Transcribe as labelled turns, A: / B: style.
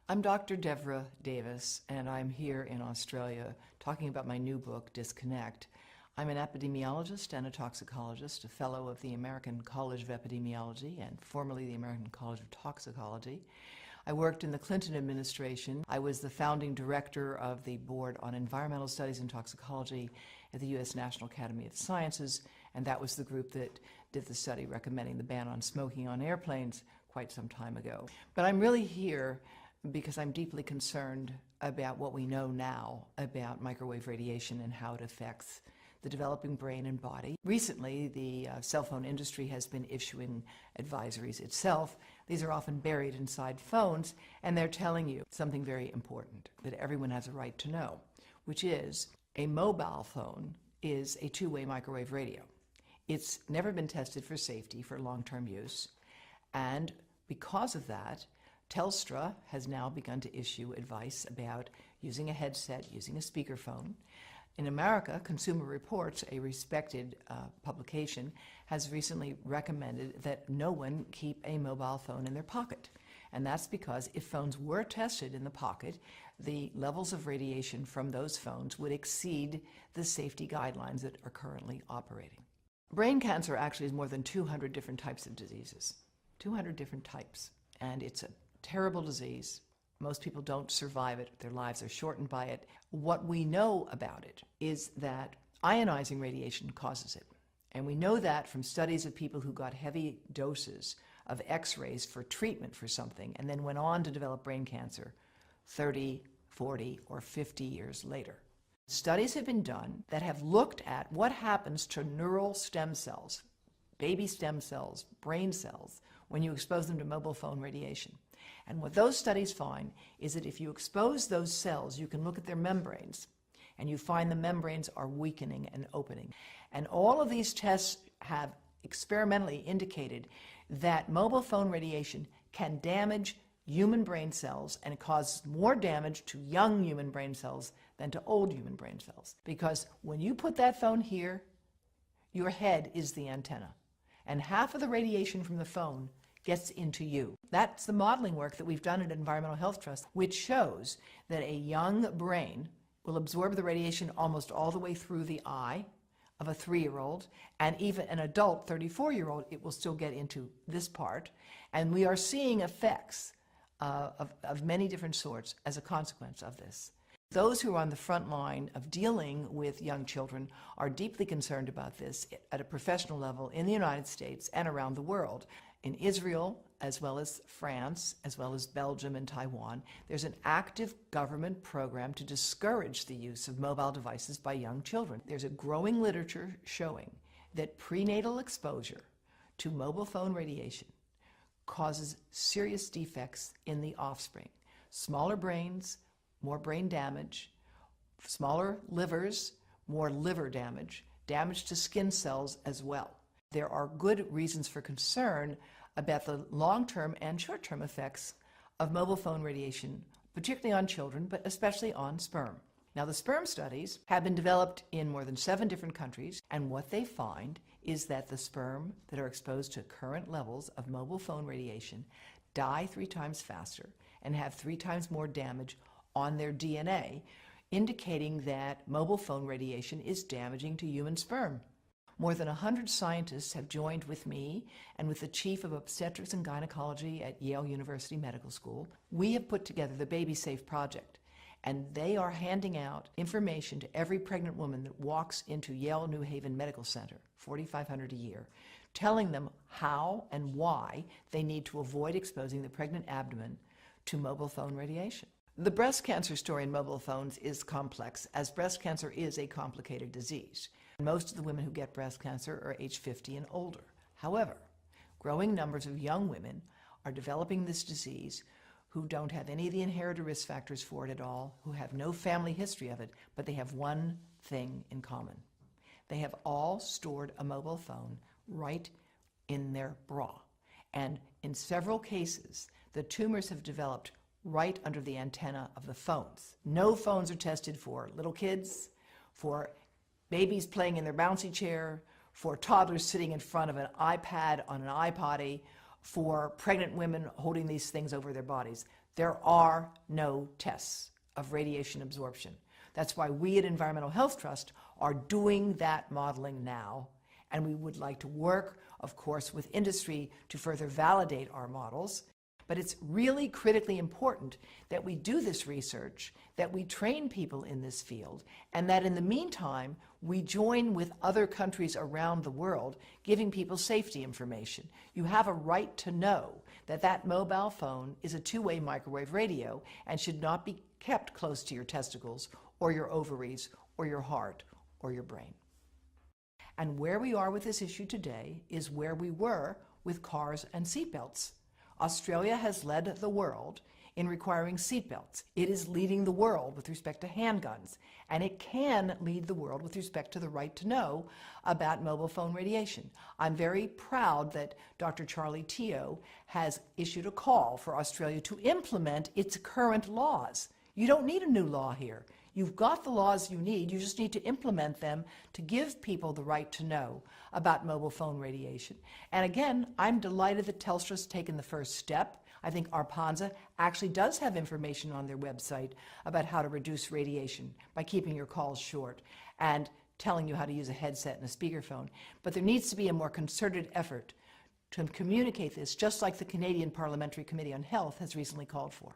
A: I'm Dr. Devra Davis, and I'm here in Australia talking about my new book, Disconnect. I'm an epidemiologist and a toxicologist, a fellow of the American College of Epidemiology and formerly the American College of Toxicology. I worked in the Clinton administration. I was the founding director of the Board on Environmental Studies and Toxicology at the U.S. National Academy of Sciences, and that was the group that did the study recommending the ban on smoking on airplanes quite some time ago. But I'm really here because I'm deeply concerned about what we know now about microwave radiation and how it affects the developing brain and body. Recently, the cell phone industry has been issuing advisories itself. These are often buried inside phones, and they're telling you something very important that everyone has a right to know, which is a mobile phone is a two-way microwave radio. It's never been tested for safety for long-term use, and because of that, Telstra has now begun to issue advice about using a headset, using a speakerphone. In America, Consumer Reports, a respected publication, has recently recommended that no one keep a mobile phone in their pocket. And that's because if phones were tested in the pocket, the levels of radiation from those phones would exceed the safety guidelines that are currently operating. Brain cancer actually is more than 200 different types of diseases. 200 different types. And it's a terrible disease. Most people don't survive it. Their lives are shortened by it. What we know about it is that ionizing radiation causes it. And we know that from studies of people who got heavy doses of X-rays for treatment for something and then went on to develop brain cancer 30, 40, or 50 years later. Studies have been done that have looked at what happens to neural stem cells, baby stem cells, brain cells, when you expose them to mobile phone radiation. And what those studies find is that if you expose those cells, you can look at their membranes, and you find the membranes are weakening and opening. And all of these tests have experimentally indicated that mobile phone radiation can damage human brain cells, and it causes more damage to young human brain cells than to old human brain cells. Because when you put that phone here, your head is the antenna, and half of the radiation from the phone gets into you. That's the modeling work that we've done at Environmental Health Trust, which shows that a young brain will absorb the radiation almost all the way through the eye of a 3-year-old, and even an adult 34-year-old, it will still get into this part. And we are seeing effects of many different sorts as a consequence of this. Those who are on the front line of dealing with young children are deeply concerned about this at a professional level in the United States and around the world. In Israel, as well as France, as well as Belgium and Taiwan, there's an active government program to discourage the use of mobile devices by young children. There's a growing literature showing that prenatal exposure to mobile phone radiation causes serious defects in the offspring. Smaller brains, more brain damage, smaller livers, more liver damage, damage to skin cells as well. There are good reasons for concern about the long-term and short-term effects of mobile phone radiation, particularly on children, but especially on sperm. Now, the sperm studies have been developed in more than 7 different countries, and what they find is that the sperm that are exposed to current levels of mobile phone radiation die 3 times faster and have 3 times more damage on their DNA, indicating that mobile phone radiation is damaging to human sperm. More than 100 scientists have joined with me and with the chief of obstetrics and gynecology at Yale University Medical School. We have put together the Baby Safe Project, and they are handing out information to every pregnant woman that walks into Yale New Haven Medical Center, $4,500 a year, telling them how and why they need to avoid exposing the pregnant abdomen to mobile phone radiation. The breast cancer story in mobile phones is complex, as breast cancer is a complicated disease. Most of the women who get breast cancer are age 50 and older. However, growing numbers of young women are developing this disease who don't have any of the inherited risk factors for it at all, who have no family history of it, but they have one thing in common. They have all stored a mobile phone right in their bra. And in several cases, the tumors have developed right under the antenna of the phones. No phones are tested for little kids, for babies playing in their bouncy chair, for toddlers sitting in front of an iPad on an iPotty, for pregnant women holding these things over their bodies. There are no tests of radiation absorption. That's why we at Environmental Health Trust are doing that modeling now, and we would like to work, of course, with industry to further validate our models. But it's really critically important that we do this research, that we train people in this field, and that in the meantime, we join with other countries around the world, giving people safety information. You have a right to know that that mobile phone is a two-way microwave radio and should not be kept close to your testicles or your ovaries or your heart or your brain. And where we are with this issue today is where we were with cars and seatbelts. Australia has led the world in requiring seatbelts. It is leading the world with respect to handguns, and it can lead the world with respect to the right to know about mobile phone radiation. I'm very proud that Dr. Charlie Teo has issued a call for Australia to implement its current laws. You don't need a new law here. You've got the laws you need. You just need to implement them to give people the right to know about mobile phone radiation. And again, I'm delighted that Telstra's taken the first step. I think Arpanza actually does have information on their website about how to reduce radiation by keeping your calls short and telling you how to use a headset and a speakerphone. But there needs to be a more concerted effort to communicate this, just like the Canadian Parliamentary Committee on Health has recently called for.